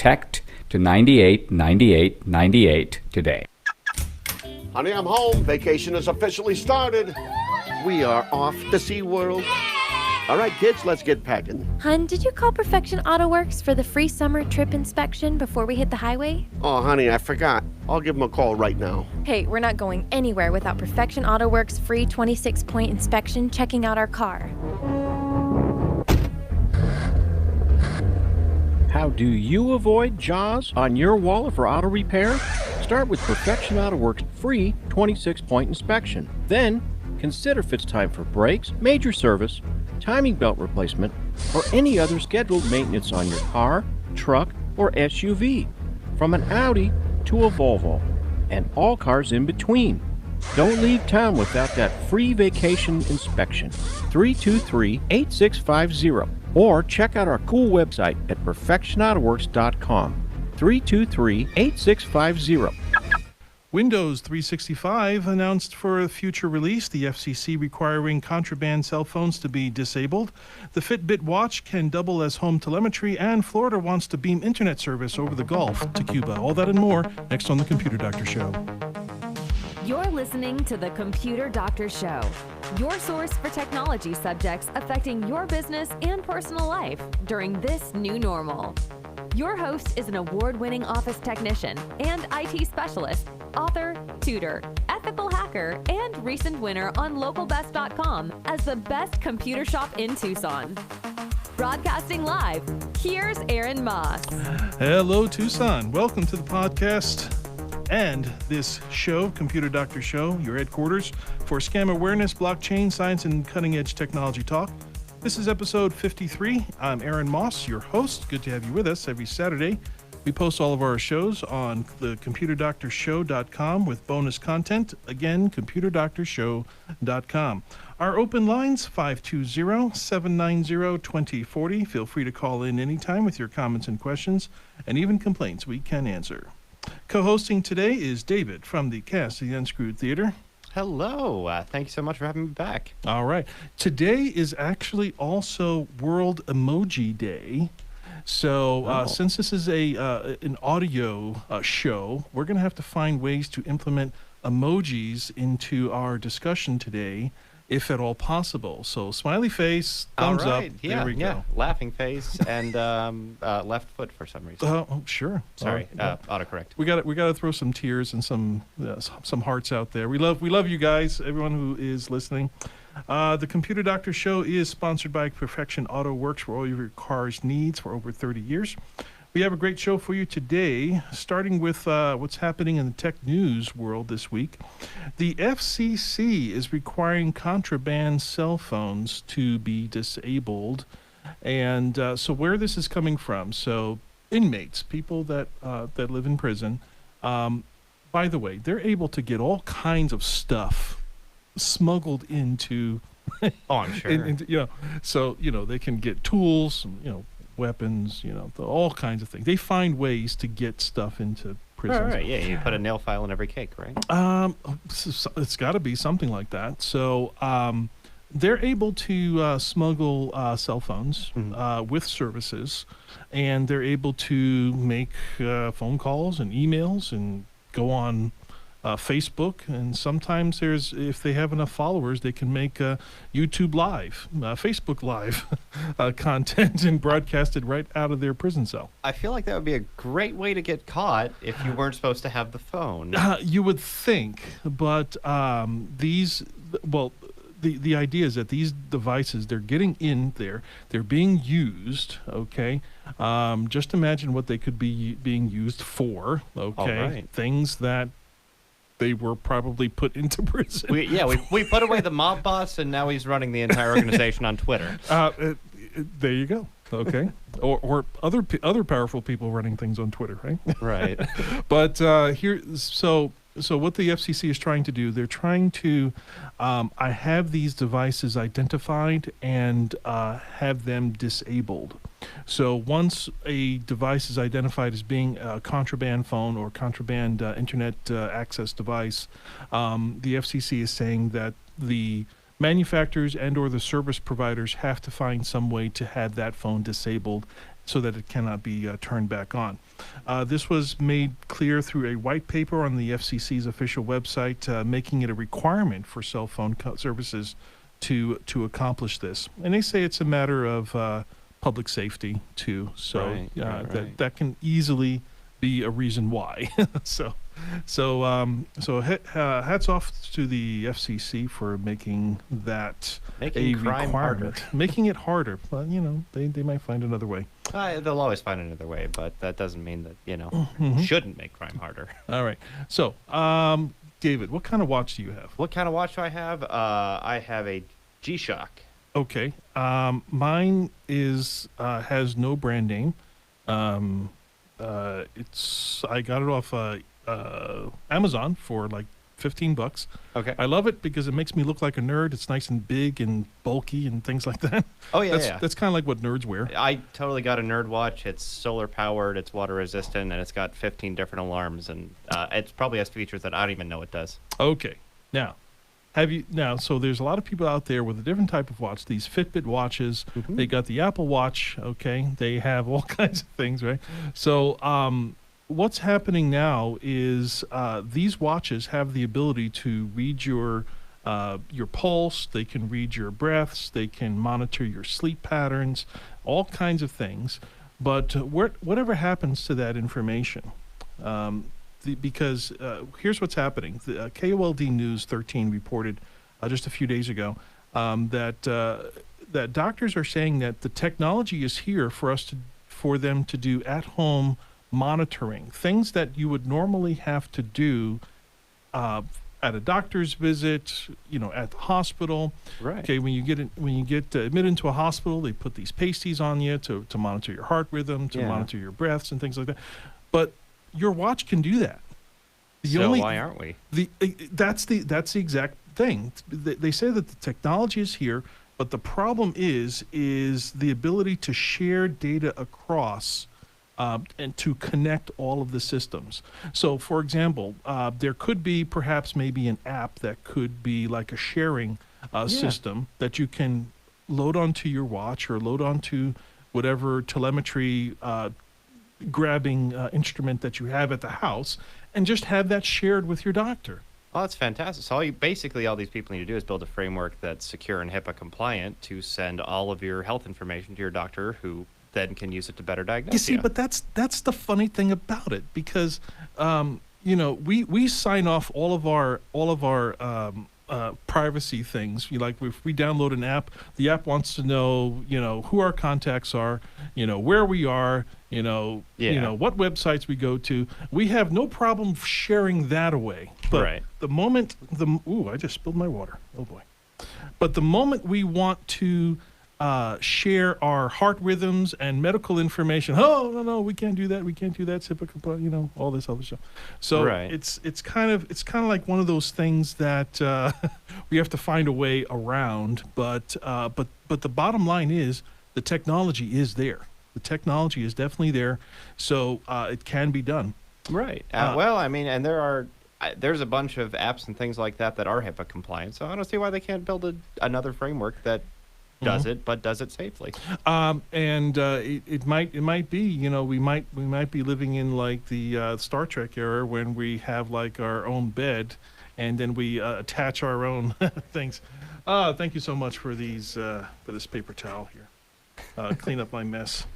text to 989898 today. Honey, I'm home. Vacation has officially started. We are off to SeaWorld. All right, kids, let's get packing. Hun, did you call Perfection Auto Works for the free summer trip inspection before we hit the highway? Oh, honey, I forgot. I'll give them a call right now. Hey, we're not going anywhere without Perfection Auto Works' free 26-point inspection checking out our car. How do you avoid jaws on your wall for auto repair? Start with Perfection Auto Works' free 26-point inspection. Then, consider if it's time for brakes, major service, timing belt replacement, or any other scheduled maintenance on your car, truck, or SUV, from an Audi to a Volvo, and all cars in between. Don't leave town without that free vacation inspection. 323-8650, or check out our cool website at perfectionautoworks.com. 323-8650. Windows 365 announced for a future release, the FCC requiring contraband cell phones to be disabled. The Fitbit watch can double as home telemetry, and Florida wants to beam internet service over the Gulf to Cuba. All that and more next on The Computer Doctor Show. You're listening to The Computer Doctor Show, your source for technology subjects affecting your business and personal life during this new normal. Your host is an award-winning office technician and IT specialist, author, tutor, ethical hacker, and recent winner on localbest.com as the best computer shop in Tucson. Broadcasting live, here's Aaron Moss. Hello, Tucson. Welcome to the podcast and this show, Computer Doctor Show, your headquarters for scam awareness, blockchain, science, and cutting-edge technology talk. This is episode 53. I'm Aaron Moss, your host. Good to have you with us every Saturday. We post all of our shows on the computerdoctorshow.com with bonus content. Again, computerdoctorshow.com. Our open lines, 520-790-2040. Feel free to call in anytime with your comments and questions, and even complaints we can answer. Co-hosting today is David from the cast of the Unscrewed Theater. Hello. Thank you so much for having me back. All right. Today is actually also World Emoji Day. So since this is an audio show, we're going to have to find ways to implement emojis into our discussion today, if at all possible. So smiley face, thumbs up. Yeah, there we go. Laughing face and left foot for some reason. Oh, sure. Sorry, autocorrect. We got to throw some tears and some hearts out there. We love you guys, everyone who is listening. The Computer Doctor Show is sponsored by Perfection Auto Works for all your car's needs for over 30 years. We have a great show for you today, starting with what's happening in the tech news world this week. The FCC is requiring contraband cell phones to be disabled. And so where this is coming from, so inmates, people that live in prison, by the way, they're able to get all kinds of stuff smuggled into Oh, I'm sure. so they can get tools, weapons, all kinds of things. They find ways to get stuff into prisons. Right, yeah, you put a nail file in every cake, right? It's got to be something like that. So they're able to smuggle cell phones with services, and they're able to make phone calls and emails and go on Facebook, and sometimes if they have enough followers, they can make YouTube Live, Facebook Live content and broadcast it right out of their prison cell. I feel like that would be a great way to get caught if you weren't supposed to have the phone. You would think, but the idea is that these devices, they're getting in there, they're being used, okay? Just imagine what they could be being used for, okay? Right. Things that they were probably put into prison. We put away the mob boss, and now he's running the entire organization on Twitter. There you go. Okay, or other powerful people running things on Twitter, right? Right. But so what the FCC is trying to do, they're trying to, I have these devices identified and have them disabled. So once a device is identified as being a contraband phone or contraband internet access device, the FCC is saying that the manufacturers and or the service providers have to find some way to have that phone disabled so that it cannot be turned back on. This was made clear through a white paper on the FCC's official website, making it a requirement for cell phone services to accomplish this. And they say it's a matter of public safety too. So Right. that can easily be a reason why. So hats off to the FCC for making that Making a crime requirement, harder. making it harder. But they might find another way. They'll always find another way, but that doesn't mean that, shouldn't make crime harder. All right. So, David, what kind of watch do you have? What kind of watch do I have? I have a G-Shock. Okay. Mine is has no brand name. I got it off Amazon for like $15. Okay. I love it because it makes me look like a nerd. It's nice and big and bulky and things like that. Oh, yeah. That's kind of like what nerds wear. I totally got a nerd watch. It's solar powered, it's water resistant, and it's got 15 different alarms, and it probably has features that I don't even know it does. Okay. Now, so there's a lot of people out there with a different type of watch, these Fitbit watches. Mm-hmm. They got the Apple Watch, okay? They have all kinds of things, right? So, what's happening now is these watches have the ability to read your pulse, they can read your breaths, they can monitor your sleep patterns, all kinds of things. But whatever happens to that information, because here's what's happening. The KOLD News 13 reported just a few days ago that doctors are saying that the technology is here for them to do at-home monitoring, things that you would normally have to do at a doctor's visit, at the hospital. Right. Okay, when you get admitted into a hospital, they put these pasties on you to monitor your heart rhythm, to Yeah. monitor your breaths and things like that. But your watch can do that. Why aren't we? That's the exact thing. They say that the technology is here, but the problem is the ability to share data across and to connect all of the systems. So, for example, there could be perhaps maybe an app that could be like a sharing system that you can load onto your watch or load onto whatever telemetry grabbing instrument that you have at the house, and just have that shared with your doctor. Well, that's fantastic. So all these people need to do is build a framework that's secure and HIPAA compliant to send all of your health information to your doctor, who then can use it to better diagnose You see, but that's the funny thing about it, because we sign off all of our privacy things. Like if we download an app, the app wants to know who our contacts are, where we are, what websites we go to. We have no problem sharing that away. But Right. the moment I just spilled my water. Oh boy. But the moment we want to share our heart rhythms and medical information, no, we can't do that. We can't do that. HIPAA compliant, all this other stuff. So Right. it's kind of like one of those things that we have to find a way around. But the bottom line is the technology is there. The technology is definitely there, so it can be done. Right. And there's a bunch of apps and things like that are HIPAA compliant, so I don't see why they can't build another framework that does it, but does it safely. It might be, we might be living in like the Star Trek era when we have like our own bed, and then we attach our own things. Thank you so much for this paper towel here. Clean up my mess.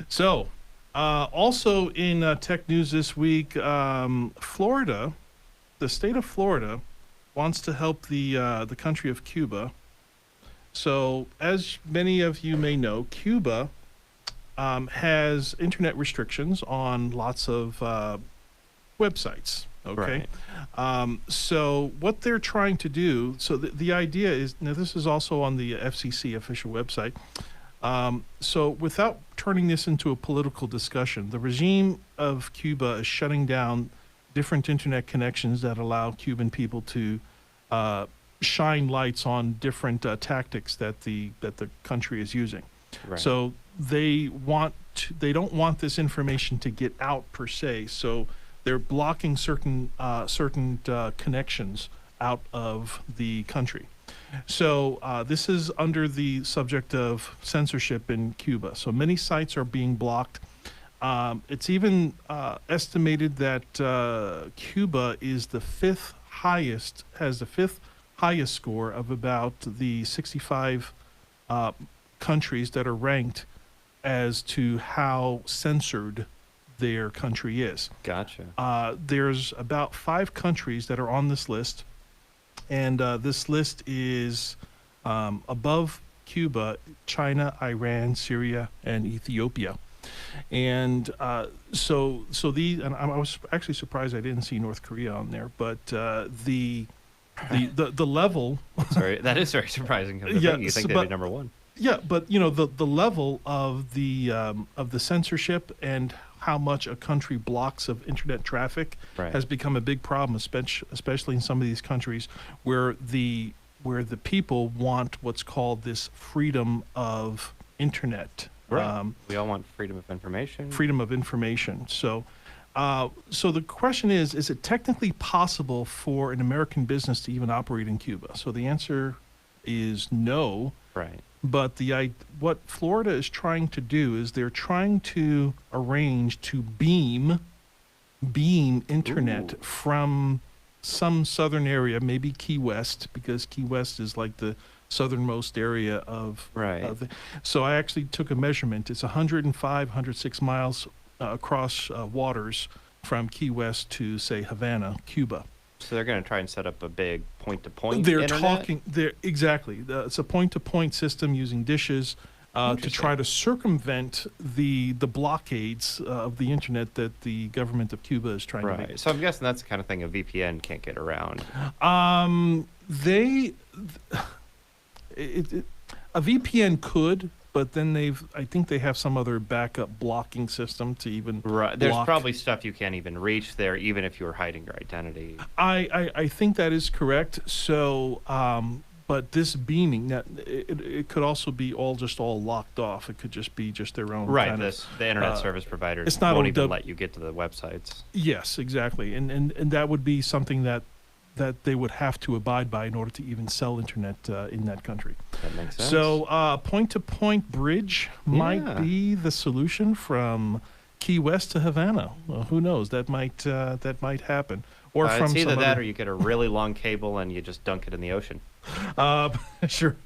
So, also in tech news this week, Florida, the state of Florida, wants to help the country of Cuba. So, as many of you may know, Cuba has internet restrictions on lots of websites. Okay. Right. So what they're trying to do, so the idea is, now this is also on the FCC official website. So without turning this into a political discussion, the regime of Cuba is shutting down different internet connections that allow Cuban people to shine lights on different tactics that the country is using. Right. So they don't want this information to get out per se. So they're blocking certain connections out of the country. So this is under the subject of censorship in Cuba. So many sites are being blocked. It's even estimated that Cuba is has the fifth highest score of about the 65 countries that are ranked as to how censored their country is. Gotcha. There's about 5 countries that are on this list, and this list is above Cuba, China, Iran, Syria, and Ethiopia. And so these, and I was actually surprised I didn't see North Korea on there, but the level. Sorry, that is very surprising because Yeah, you think so- they'd but- be number one. Yeah, but you know the level of the censorship and how much a country blocks of internet traffic Right. has become a big problem, especially in some of these countries where the people want what's called this freedom of internet. Right. We all want freedom of information. Freedom of information. So the question is it technically possible for an American business to even operate in Cuba? So the answer is no. Right. But what Florida is trying to do is they're trying to arrange to beam internet from some southern area, maybe Key West, because Key West is like the southernmost area of. Right. So I actually took a measurement. It's 106 miles across waters from Key West to, say, Havana, Cuba. So they're going to try and set up a big point-to-point They're internet? talking. Exactly. It's a point-to-point system using dishes to try to circumvent the blockades of the internet that the government of Cuba is trying to Right. make. So I'm guessing that's the kind of thing a VPN can't get around. A VPN could, but then I think they have some other backup blocking system to even. Right. There's block. probably stuff you can't even reach there, even if you were hiding your identity. I think that is correct. So, but this beaming, it could also be all locked off. It could just be their own. Right. kind of, The internet service providers it's not won't OW even let you get to the websites. Yes, exactly, and that would be something that they would have to abide by in order to even sell internet in that country. That makes sense. So point-to-point bridge might be the solution from Key West to Havana. Well, who knows? That might happen. Or from it's either some that other, or you get a really long cable and you just dunk it in the ocean. Sure.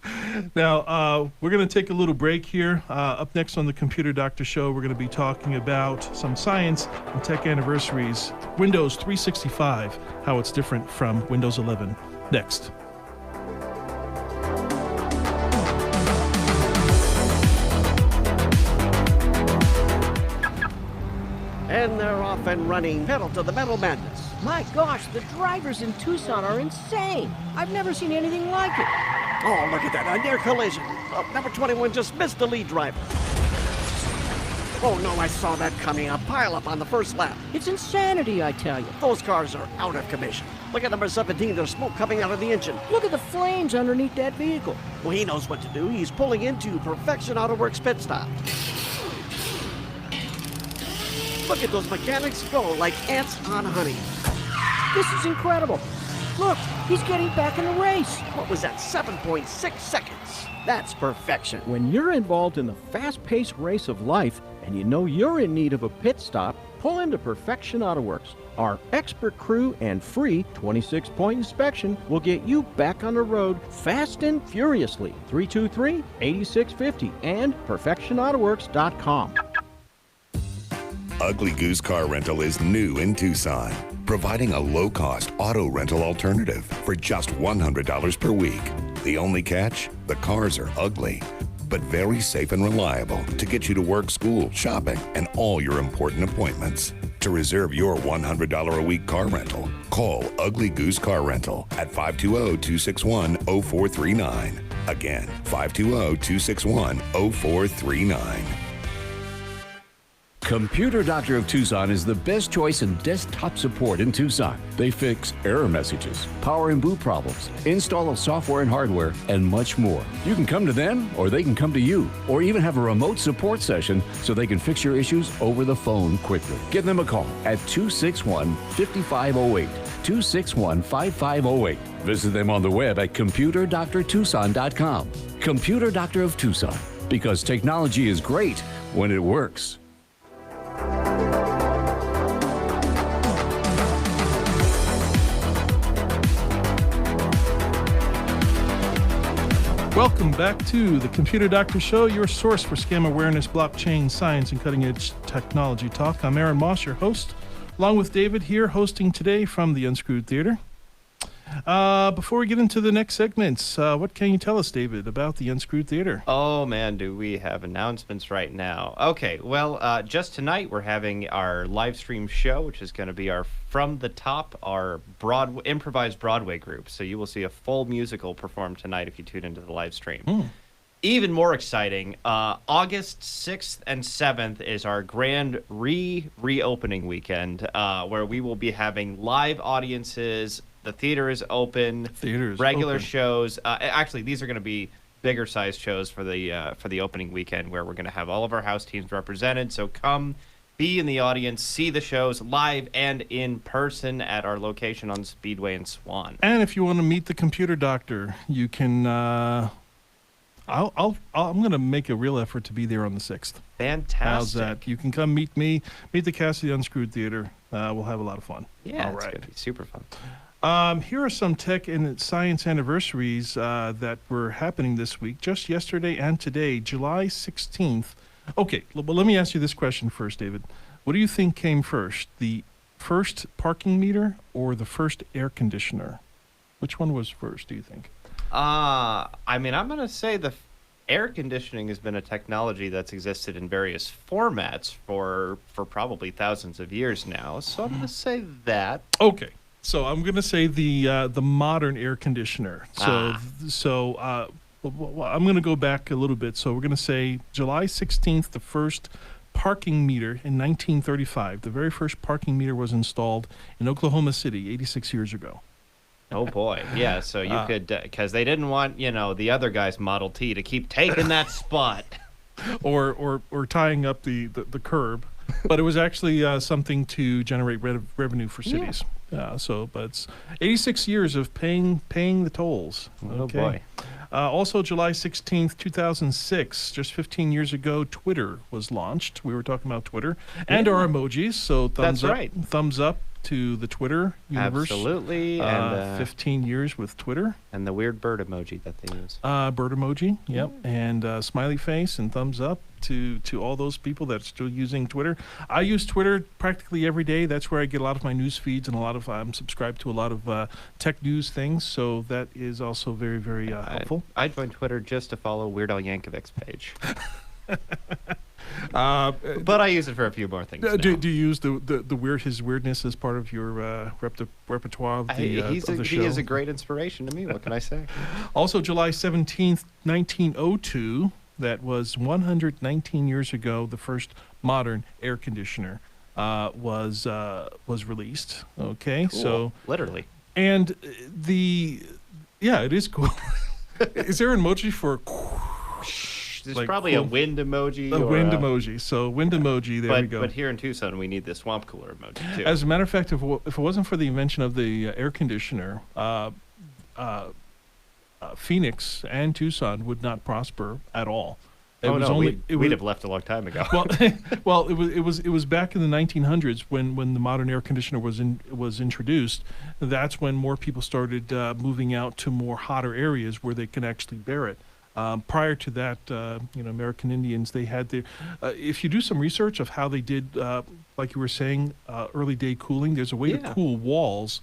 Now, we're going to take a little break here. Up next on the Computer Doctor Show, we're going to be talking about some science and tech anniversaries. Windows 365, how it's different from Windows 11. Next. And they're off and running. Pedal to the metal madness. My gosh, the drivers in Tucson are insane. I've never seen anything like it. Oh, look at that. A near collision. Number 21 just missed the lead driver. Oh, no, I saw that coming. A pileup on the first lap. It's insanity, I tell you. Those cars are out of commission. Look at number 17. There's smoke coming out of the engine. Look at the flames underneath that vehicle. Well, he knows what to do. He's pulling into Perfection Auto Works pit stop. Look at those mechanics go like ants on honey. This is incredible. Look, he's getting back in the race. What was that, 7.6 seconds? That's perfection. When you're involved in the fast-paced race of life and you know you're in need of a pit stop, pull into Perfection Auto Works. Our expert crew and free 26-point inspection will get you back on the road fast and furiously. 323-8650 and perfectionautoworks.com. Ugly Goose Car Rental is new in Tucson, providing a low-cost auto rental alternative for just $100 per week. The only catch? The cars are ugly, but very safe and reliable to get you to work, school, shopping, and all your important appointments. To reserve your $100 a week car rental, call Ugly Goose Car Rental at 520-261-0439. Again, 520-261-0439. Computer Doctor of Tucson is the best choice in desktop support in Tucson. They fix error messages, power and boot problems, install of software and hardware, and much more. You can come to them, or they can come to you, or even have a remote support session so they can fix your issues over the phone quickly. Give them a call at 261-5508. 261-5508. Visit them on the web at computerdoctortucson.com. Computer Doctor of Tucson, because technology is great when it works. Welcome back to the Computer Doctor Show, your source for scam awareness, blockchain, science, and cutting-edge technology talk. I'm Aaron Moss, your host, along with David here, hosting today from the Unscrewed Theater. Before we get into the next segments, what can you tell us, David, about the Unscrewed Theater? Oh, man, do we have announcements right now. Okay, well, just tonight we're having our live stream show, which is going to be our From the Top, our improvised Broadway group. So you will see a full musical performed tonight if you tune into the live stream. Even more exciting, August 6th and 7th is our grand reopening weekend, where we will be having live audiences. The theater is open. Regular shows. Actually, these are going to be bigger size shows for the opening weekend, where we're going to have all of our house teams represented. So come, be in the audience, see the shows live and in person at our location on Speedway and Swan. And if you want to meet the Computer Doctor, you can. I'm going to make a real effort to be there on the 6th. Fantastic. How's that? You can come meet me, meet the cast of the Unscrewed Theater. We'll have a lot of fun. Yeah, it's going to be super fun. Here are some tech and science anniversaries that were happening this week, just yesterday and today, July 16th. Okay, well, let me ask you this question first, David. What do you think came first, the first parking meter or the first air conditioner? Which one was first, do you think? I mean, I'm going to say the air conditioning has been a technology that's existed in various formats for probably thousands of years now. So I'm going to say that. Okay. So I'm going to say the modern air conditioner. So I'm going to go back a little bit. So we're going to say July 16th, the first parking meter in 1935. The very first parking meter was installed in Oklahoma City 86 years ago. Oh, boy. Yeah, so you could, because they didn't want, the other guy's Model T to keep taking that spot. or tying up the curb. But it was actually something to generate revenue for cities. But it's 86 years of paying the tolls. Oh, boy. Also, July 16th, 2006, just 15 years ago, Twitter was launched. We were talking about Twitter and our emojis. So thumbs up to the Twitter universe. Absolutely. And 15 years with Twitter. And the weird bird emoji that they use. Bird emoji, yep. And smiley face and thumbs up to all those people that are still using Twitter. I use Twitter practically every day. That's where I get a lot of my news feeds, and I'm subscribed to a lot of tech news things. So that is also very, very helpful. I joined Twitter just to follow Weird Al Yankovic's page. But I use it for a few more things. Do you use his weirdness as part of your repertoire of the show? He is a great inspiration to me. What can I say? Also, July 17th, 1902, that was 119 years ago, the first modern air conditioner was released. Okay, cool. So literally, and it is cool. Is there an emoji for? There's probably a wind emoji. Wind emoji. So wind emoji, there we go. But here in Tucson, we need the swamp cooler emoji, too. As a matter of fact, if it wasn't for the invention of the air conditioner, Phoenix and Tucson would not prosper at all. We'd have left a long time ago. Well, it was back in the 1900s when the modern air conditioner was introduced. That's when more people started moving out to more hotter areas where they can actually bear it. Prior to that, American Indians, they had their. If you do some research of how they did, like you were saying, early day cooling, there's a way to cool walls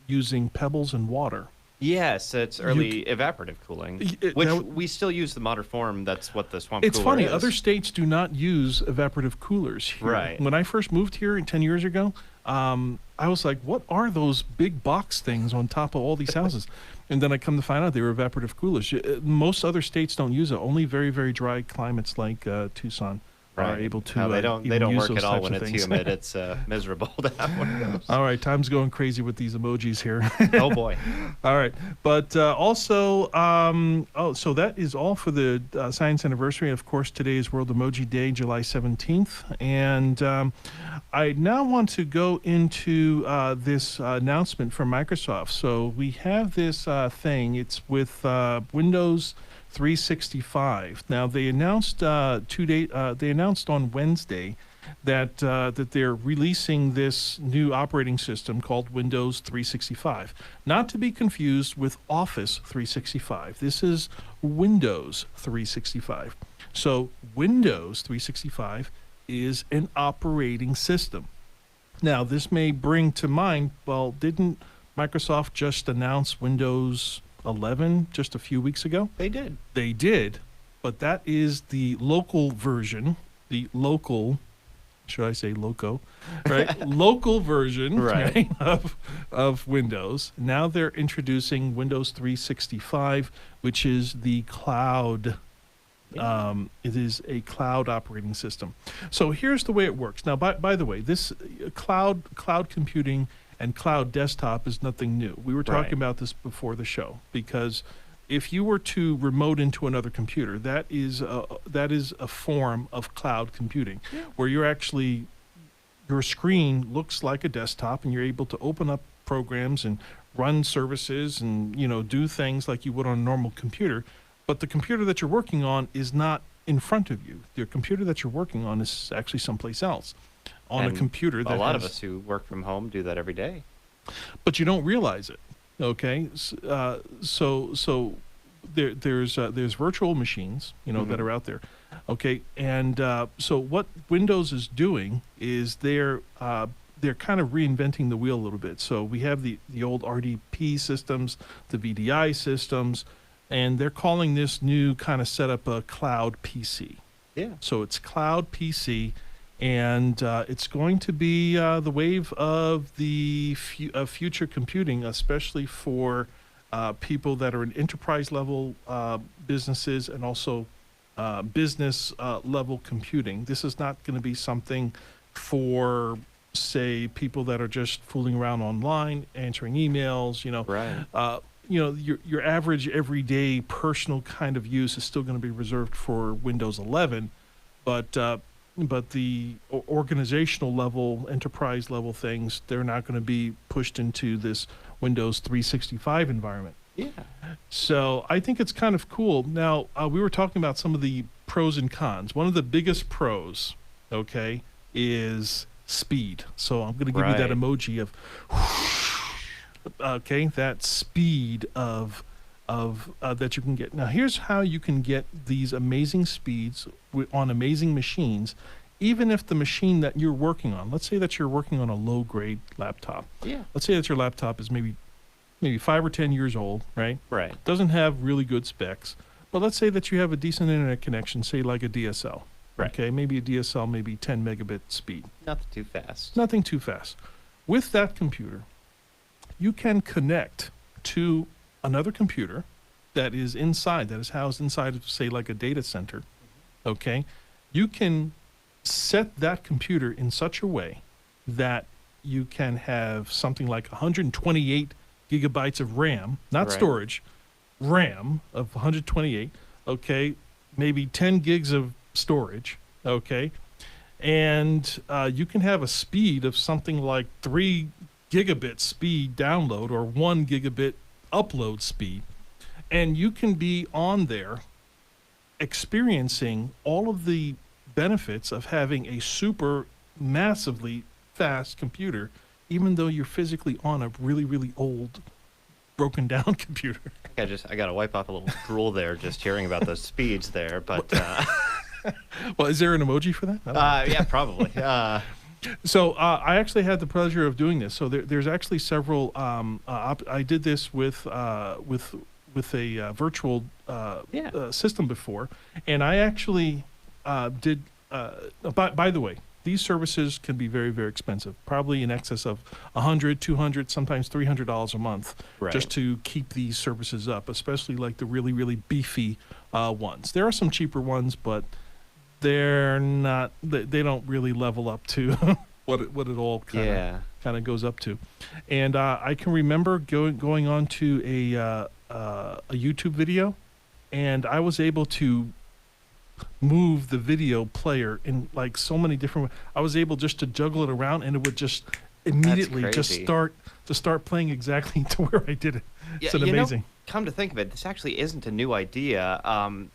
using pebbles and water. Yes, it's early evaporative cooling, which we still use the modern form. That's what the swamp cooler is. It's funny, other states do not use evaporative coolers here. Right. When I first moved here 10 years ago, I was like, what are those big box things on top of all these houses? And then I come to find out they were evaporative coolers. Most other states don't use it. Only very, very dry climates like Tucson are able to. No, they even don't use work those at all types when of it's things. humid. It's miserable to have one of those. All right, time's going crazy with these emojis here. Oh boy. All right, but also, so that is all for the science anniversary. Of course, today is World Emoji Day, July 17th, and I now want to go into this announcement from Microsoft. So we have this thing. It's with Windows 365. Now they announced they announced on Wednesday that they're releasing this new operating system called Windows 365. Not to be confused with Office 365. This is Windows 365. So Windows 365 is an operating system. Now this may bring to mind, well, didn't Microsoft just announce Windows 11 just a few weeks ago? They did. They did, but that is the local version, the local, should I say loco, right? Local version Right. of Windows. Now they're introducing Windows 365, which is the cloud. It is a cloud operating system. So here's the way it works. Now, by the way, this cloud computing and cloud desktop is nothing new. We were talking about this before the show, because if you were to remote into another computer, that is a form of cloud computing, where you're actually, your screen looks like a desktop and you're able to open up programs and run services and, do things like you would on a normal computer. But the computer that you're working on is not in front of you. The computer that you're working on is actually someplace else on And a computer that a lot of us who work from home do that every day. but you don't realize it. Okay, so there's virtual machines, that are out there. Okay, and so what Windows is doing is they're kind of reinventing the wheel a little bit. So we have the old RDP systems, the VDI systems, and they're calling this new kind of setup a cloud PC. Yeah. So it's cloud PC. And it's going to be the wave of the future computing, especially for people that are in enterprise level businesses and also business level computing. This is not going to be something for, say, people that are just fooling around online, answering emails. Right. Your average everyday personal kind of use is still going to be reserved for Windows 11, but the organizational level, enterprise level things, they're not going to be pushed into this Windows 365 environment. Yeah. So I think it's kind of cool. Now, we were talking about some of the pros and cons. One of the biggest pros, okay, is speed. So I'm going to give you that Right. emoji of, okay, that speed of that you can get. Now, here's how you can get these amazing speeds on amazing machines, even if the machine that you're working on, let's say that you're working on a low-grade laptop. Yeah. Let's say that your laptop is maybe 5 or 10 years old, right? Right. Doesn't have really good specs. But let's say that you have a decent internet connection, say like a DSL. Right. Okay, maybe a DSL, maybe 10 megabit speed. Nothing too fast. Nothing too fast. With that computer, you can connect to another computer that is housed inside of, say, like a data center. Okay, you can set that computer in such a way that you can have something like 128 gigabytes of RAM, not Right. storage, RAM of 128. Okay, maybe 10 gigs of storage. Okay, and you can have a speed of something like 3 gigabit speed download or 1 gigabit upload speed, and you can be on there experiencing all of the benefits of having a super massively fast computer, even though you're physically on a really, really old, broken down computer. I got to wipe off a little drool there just hearing about those speeds there, but Well, is there an emoji for that? I don't know. yeah, probably. So I actually had the pleasure of doing this. So there's actually several. I did this with a virtual system before, and I actually did. By the way, these services can be very, very expensive. Probably in excess of $100, $200, sometimes $300 a month, Right. just to keep these services up. Especially like the really, really beefy ones. There are some cheaper ones, but they're not. They don't really level up to what it all kind of goes up to. And I can remember going on to a YouTube video, and I was able to move the video player in like so many different ways. I was able just to juggle it around, and it would just immediately just start playing exactly to where I did it. It's amazing. Come to think of it, this actually isn't a new idea.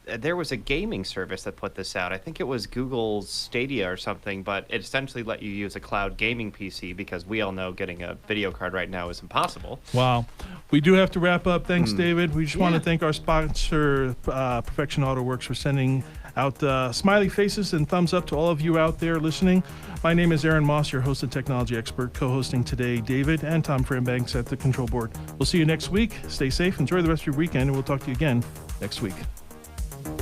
There was a gaming service that put this out. I think it was Google's Stadia or something, but it essentially let you use a cloud gaming PC because we all know getting a video card right now is impossible. Wow. We do have to wrap up. Thanks, David. We just want to thank our sponsor, Perfection Auto Works, for sending out smiley faces and thumbs up to all of you out there listening. My name is Aaron Moss, your host and technology expert, co-hosting today David and Tom Frambanks at the control board. We'll see you next week. Stay safe, enjoy the rest of your weekend, and we'll talk to you again next week.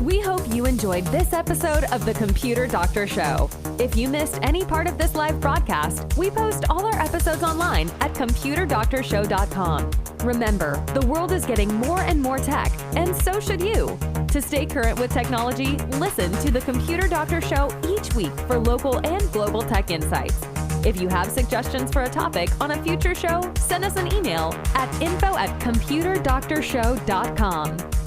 We hope you enjoyed this episode of the Computer Doctor Show. If you missed any part of this live broadcast, we post all our episodes online at computerdoctorshow.com. Remember, the world is getting more and more tech, and so should you. To stay current with technology, listen to the Computer Doctor Show each week for local and global tech insights. If you have suggestions for a topic on a future show, send us an email at info@computerdoctorshow.com.